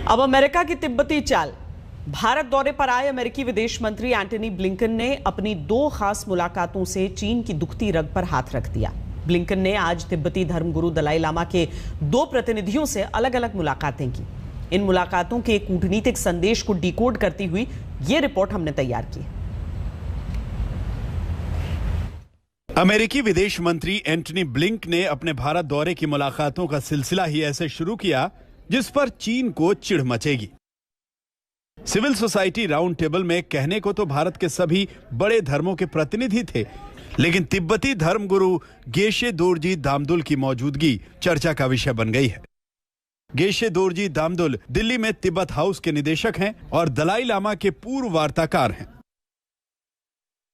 अब अमेरिका की तिब्बती चाल। भारत दौरे पर आए अमेरिकी विदेश मंत्री एंटनी ब्लिंकन ने अपनी 2 खास मुलाकातों से चीन की दुखती रग पर हाथ रख दिया। ब्लिंकन ने आज तिब्बती धर्मगुरु दलाई लामा के 2 प्रतिनिधियों से अलग अलग मुलाकातें की। इन मुलाकातों के कूटनीतिक संदेश को डिकोड करती हुई ये रिपोर्ट हमने तैयार की। अमेरिकी विदेश मंत्री एंटनी ब्लिंकन ने अपने भारत दौरे की मुलाकातों का सिलसिला ही ऐसे शुरू किया जिस पर चीन को चिढ़ मचेगी। सिविल सोसाइटी राउंड टेबल में कहने को तो भारत के सभी बड़े धर्मों के प्रतिनिधि थे, लेकिन तिब्बती धर्मगुरु गेशे दोरजी दामदुल की मौजूदगी चर्चा का विषय बन गई है। गेशे दोरजी दामदुल दिल्ली में तिब्बत हाउस के निदेशक हैं और दलाई लामा के पूर्व वार्ताकार हैं।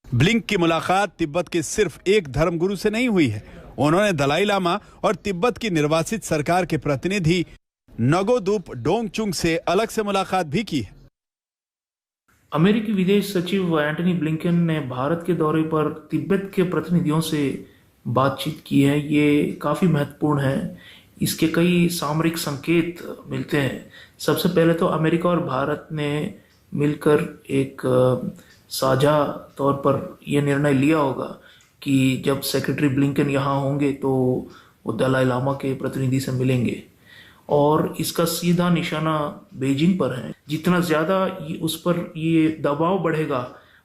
ब्लिंक की मुलाकात तिब्बत के सिर्फ एक धर्मगुरु से नहीं हुई है। उन्होंने दलाई लामा और तिब्बत की निर्वासित सरकार के प्रतिनिधि नगोदुप डोंगचुंग से अलग से मुलाकात भी की है। अमेरिकी विदेश सचिव एंटनी ब्लिंकन ने भारत के दौरे पर तिब्बत के प्रतिनिधियों से बातचीत की है। ये काफ़ी महत्वपूर्ण है। इसके कई सामरिक संकेत मिलते हैं। सबसे पहले तो अमेरिका और भारत ने मिलकर एक साझा तौर पर यह निर्णय लिया होगा कि जब सेक्रेटरी ब्लिंकन यहाँ होंगे तो वो दलाई लामा के प्रतिनिधि से मिलेंगे, और इसका सीधा निशाना बीजिंग पर है। जितना ज़्यादा उस पर ये दबाव बढ़ेगा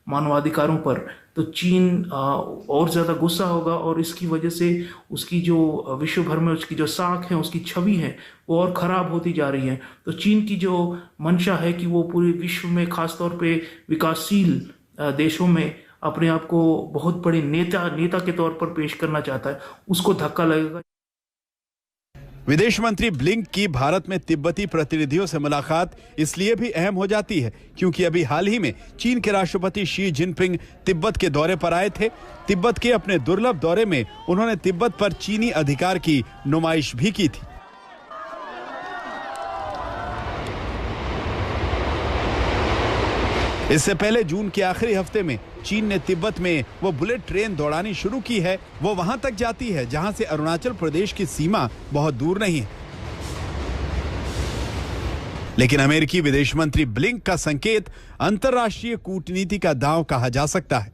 मानवाधिकारों पर, तो चीन और ज़्यादा गुस्सा होगा, और इसकी वजह से उसकी जो विश्व भर में उसकी जो साख है, उसकी छवि है, वो और ख़राब होती जा रही है। तो चीन की जो मंशा है कि वो पूरे विश्व में ख़ासतौर पे विकासशील देशों में अपने आप को बहुत बड़े नेता के तौर पर पेश करना चाहता है, उसको धक्का लगेगा। विदेश मंत्री ब्लिंक की भारत में तिब्बती प्रतिनिधियों से मुलाकात इसलिए भी अहम हो जाती है क्योंकि अभी हाल ही में चीन के राष्ट्रपति शी जिनपिंग तिब्बत के दौरे पर आए थे। तिब्बत के अपने दुर्लभ दौरे में उन्होंने तिब्बत पर चीनी अधिकार की नुमाइश भी की थी। इससे पहले जून के आखिरी हफ्ते में चीन ने तिब्बत में वो बुलेट ट्रेन दौड़ानी शुरू की है। वो वहां तक जाती है जहां से अरुणाचल प्रदेश की सीमा बहुत दूर नहीं है। लेकिन अमेरिकी विदेश मंत्री ब्लिंक का संकेत अंतर्राष्ट्रीय कूटनीति का दांव कहा जा सकता है।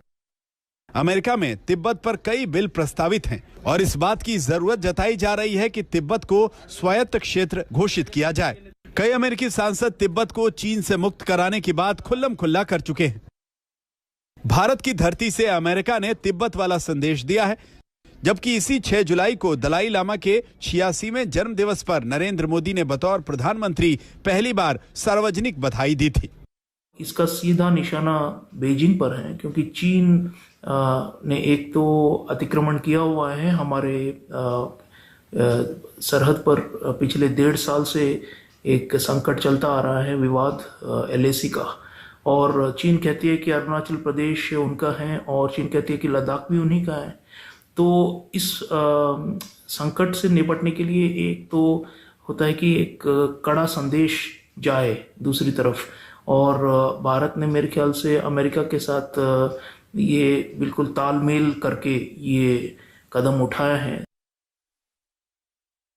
अमेरिका में तिब्बत पर कई बिल प्रस्तावित हैं और इस बात की जरूरत जताई जा रही है कि तिब्बत को स्वायत्त क्षेत्र घोषित किया जाए। कई अमेरिकी सांसद तिब्बत को चीन से मुक्त कराने की बात खुल्लम खुल्ला कर चुके हैं। भारत की धरती से अमेरिका ने तिब्बत वाला संदेश दिया है, जबकि इसी 6 जुलाई को दलाई लामा के 86वें जन्म दिवस पर नरेंद्र मोदी ने बतौर प्रधानमंत्री पहली बार सार्वजनिक बधाई दी थी। इसका सीधा निशाना बीजिंग पर है क्योंकि चीन ने एक तो अतिक्रमण किया हुआ है हमारे सरहद पर। पिछले 1.5 साल से एक संकट चलता आ रहा है, विवाद LAC का, और चीन कहती है कि अरुणाचल प्रदेश उनका है और चीन कहती है कि लद्दाख भी उन्हीं का है। तो इस संकट से निपटने के लिए एक तो होता है कि एक कड़ा संदेश जाए दूसरी तरफ, और भारत ने मेरे ख्याल से अमेरिका के साथ ये बिल्कुल तालमेल करके ये कदम उठाया है।